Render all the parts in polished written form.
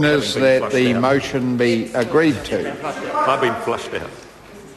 Is that the motion be agreed to? I've been flushed out.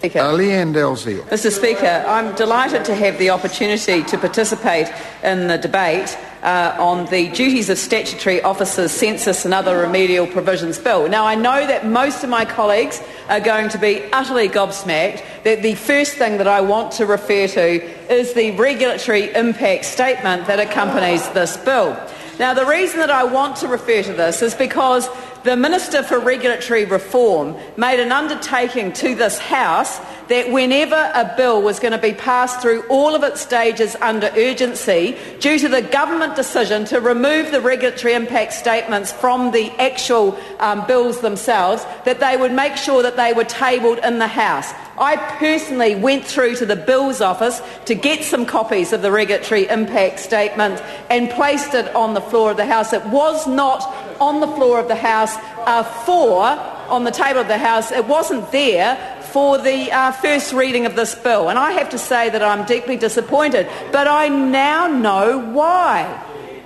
Leanne Dalziel. Mr. Speaker, I'm delighted to have the opportunity to participate in the debate on the duties of statutory officers, Census and other remedial provisions bill. Now, I know that most of my colleagues are going to be utterly gobsmacked that the first thing that I want to refer to is the regulatory impact statement that accompanies this bill. Now, the reason that I want to refer to this is because the Minister for Regulatory Reform made an undertaking to this House that whenever a bill was going to be passed through all of its stages under urgency, due to the government decision to remove the regulatory impact statements from the actual bills themselves, that they would make sure that they were tabled in the House. I personally went through to the Bills Office to get some copies of the regulatory impact statement and placed it on the floor of the House. It was not on the floor of the House on the table of the House. It wasn't there for the first reading of this bill. And I have to say that I'm deeply disappointed. But I now know why.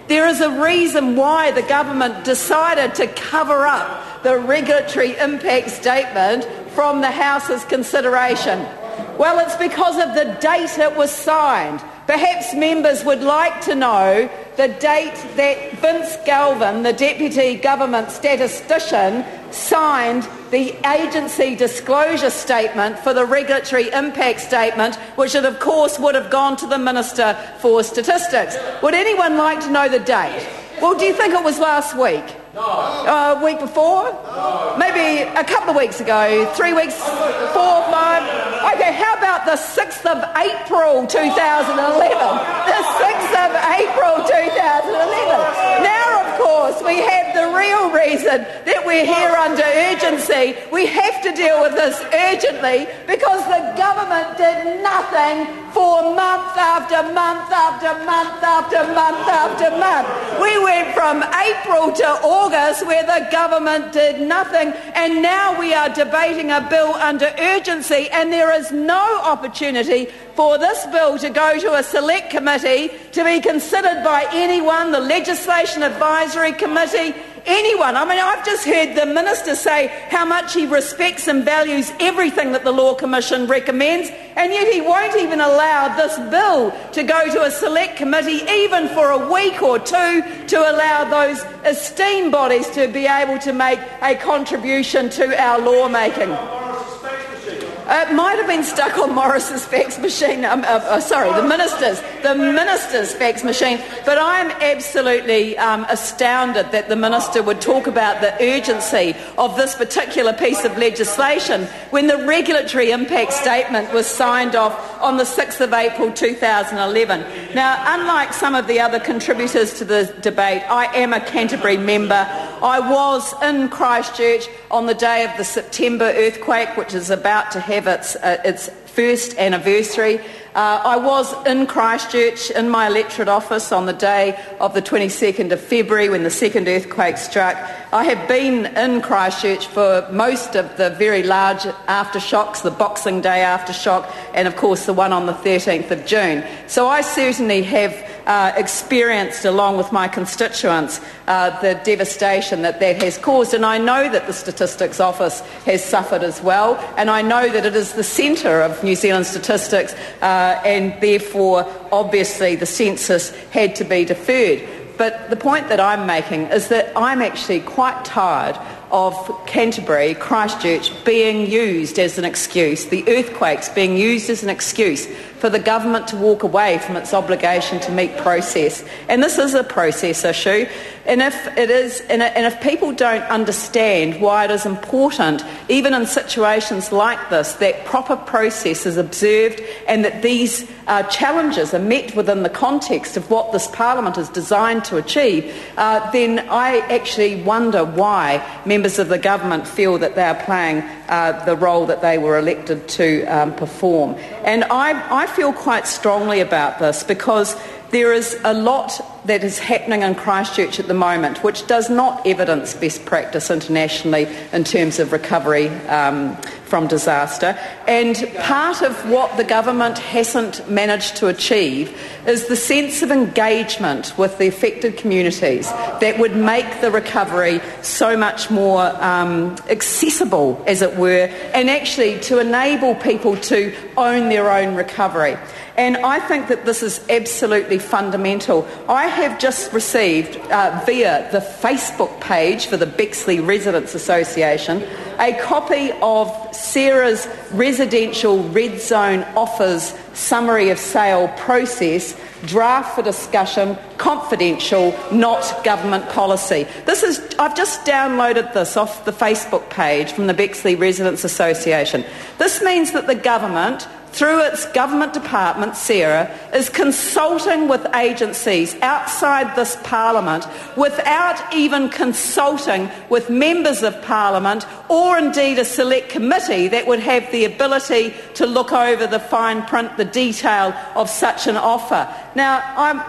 There is a reason why the government decided to cover up the regulatory impact statement from the House's consideration. Well, it's because of the date it was signed. Perhaps members would like to know the date that Vince Galvin, the Deputy Government Statistician, signed the agency disclosure statement for the regulatory impact statement, which it, of course, would have gone to the Minister for Statistics. Would anyone like to know the date? Well, do you think it was last week? No. A week before? No. Maybe a couple of weeks ago? 3 weeks? 4, 5? Okay, how about the 6th of April 2011? The 6th of April 2011. Now, of course, we have the real reason that we're here under urgency. We have to deal with this urgently because the government did nothing for month after month after month after month after month. We went from April to August where the government did nothing, and now we are debating a bill under urgency, and there is no opportunity for this bill to go to a select committee to be considered by anyone, the Legislation Advisory Committee, anyone. I mean, I've just heard the Minister say how much he respects and values everything that the Law Commission recommends, and yet he won't even allow this bill to go to a select committee, even for a week or two, to allow those esteemed bodies to be able to make a contribution to our lawmaking. It might have been stuck on Morris's fax machine. The minister's fax machine. But I am absolutely astounded that the minister would talk about the urgency of this particular piece of legislation when the regulatory impact statement was signed off on the 6th of April 2011. Now, unlike some of the other contributors to the debate, I am a Canterbury member. I was in Christchurch on the day of the September earthquake, which is about to have its first anniversary. I was in Christchurch in my electorate office on the day of the 22nd of February when the second earthquake struck. I have been in Christchurch for most of the very large aftershocks, the Boxing Day aftershock, and of course the one on the 13th of June. So I certainly have experienced, along with my constituents, the devastation that has caused. And I know that the Statistics Office has suffered as well, and I know that it is the centre of New Zealand statistics, and therefore, obviously, the census had to be deferred. But the point that I'm making is that I'm actually quite tired of Canterbury, Christchurch, being used as an excuse, the earthquakes being used as an excuse for the government to walk away from its obligation to meet process. And this is a process issue. And if people don't understand why it is important, even in situations like this, that proper process is observed and that these challenges are met within the context of what this Parliament is designed to achieve, then I actually wonder why members of the government feel that they are playing the role that they were elected to perform. And I feel quite strongly about this because there is a lot that is happening in Christchurch at the moment, which does not evidence best practice internationally in terms of recovery from disaster. And part of what the government hasn't managed to achieve is the sense of engagement with the affected communities that would make the recovery so much more accessible, as it were, and actually to enable people to own their own recovery. And I think that this is absolutely fundamental. I have just received, via the Facebook page for the Bexley Residents Association, a copy of Sarah's residential red zone offers summary of sale process, draft for discussion, confidential, not government policy. I've just downloaded this off the Facebook page from the Bexley Residents Association. This means that the government, through its government department, Sarah, is consulting with agencies outside this Parliament without even consulting with members of Parliament or indeed a select committee that would have the ability to look over the fine print, the detail of such an offer. Now,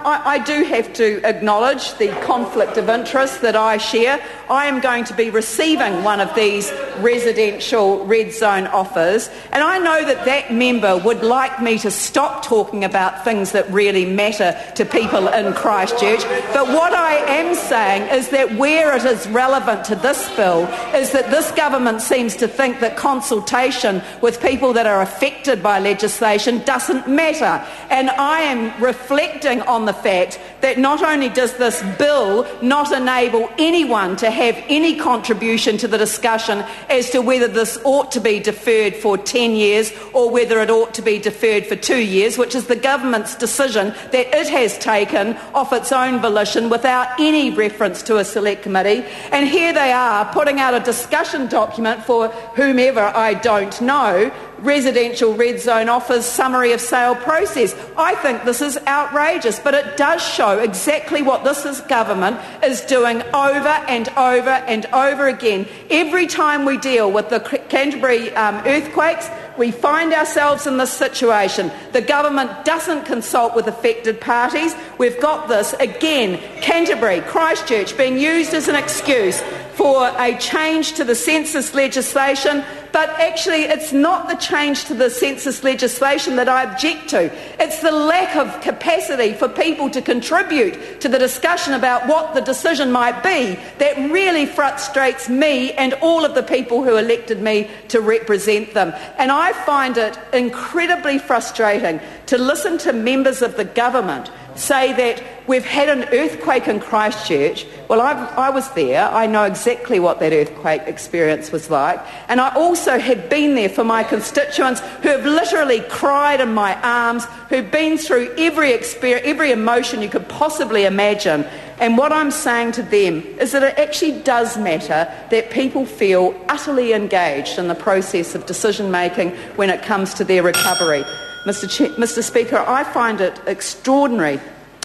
I do have to acknowledge the conflict of interest that I share. I am going to be receiving one of these residential red zone offers, and I know that that member would like me to stop talking about things that really matter to people in Christchurch. But what I am saying is that where it is relevant to this bill is that this government seems to think that consultation with people that are affected by legislation doesn't matter. And I am reflecting on the fact that not only does this bill not enable anyone to have any contribution to the discussion as to whether this ought to be deferred for 10 years or whether it ought to be deferred for 2 years, which is the government's decision that it has taken off its own volition without any reference to a select committee. And here they are putting out a discussion document for whomever, I don't know, residential red zone offers summary of sale process. I think this is outrageous, but it does show exactly what this government is doing over and over and over again. Every time we deal with the Canterbury earthquakes, we find ourselves in this situation. The government doesn't consult with affected parties. We've got this again, Canterbury, Christchurch, being used as an excuse for a change to the census legislation, but actually it's not the change to the census legislation that I object to. It's the lack of capacity for people to contribute to the discussion about what the decision might be that really frustrates me and all of the people who elected me to represent them. And I find it incredibly frustrating to listen to members of the government say that we've had an earthquake in Christchurch. Well, I was there. I know exactly what that earthquake experience was like. And I also had been there for my constituents who have literally cried in my arms, who've been through every emotion you could possibly imagine. And what I'm saying to them is that it actually does matter that people feel utterly engaged in the process of decision-making when it comes to their recovery. Mr. Speaker, I find it extraordinary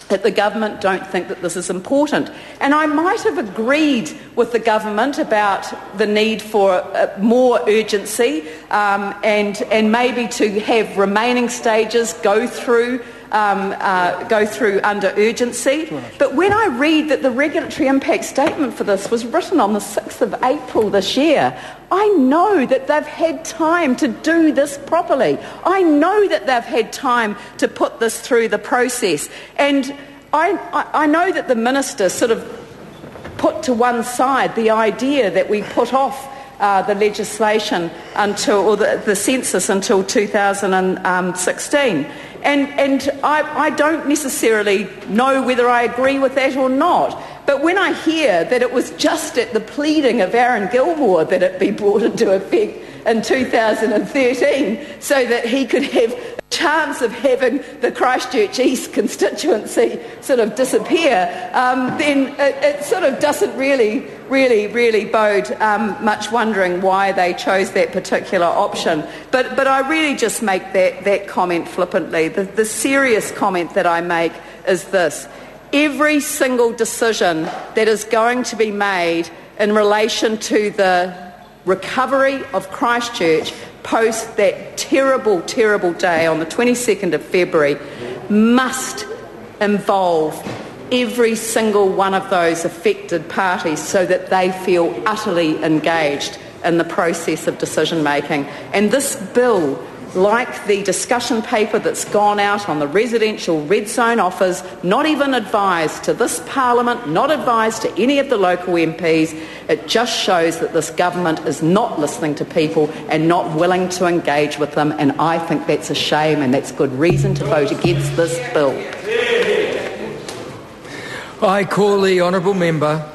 that the government don't think that this is important. And I might have agreed with the government about the need for more urgency and maybe to have remaining stages go through under urgency. But when I read that the regulatory impact statement for this was written on the 6th of April this year, I know that they've had time to do this properly. I know that they've had time to put this through the process. And I know that the minister sort of put to one side the idea that we put off the legislation or the census until 2016. And I don't necessarily know whether I agree with that or not. But when I hear that it was just at the pleading of Aaron Gilmore that it be brought into effect in 2013 so that he could have a chance of having the Christchurch East constituency sort of disappear, then it sort of doesn't really bode much wondering why they chose that particular option. But I really just make that comment flippantly. The serious comment that I make is this. Every single decision that is going to be made in relation to the recovery of Christchurch post that terrible, terrible day on the 22nd of February must involve every single one of those affected parties so that they feel utterly engaged in the process of decision making. And this bill, like the discussion paper that's gone out on the residential red zone offers, not even advised to this Parliament, not advised to any of the local MPs, it just shows that this government is not listening to people and not willing to engage with them, and I think that's a shame, and that's good reason to vote against this bill. I call the honourable member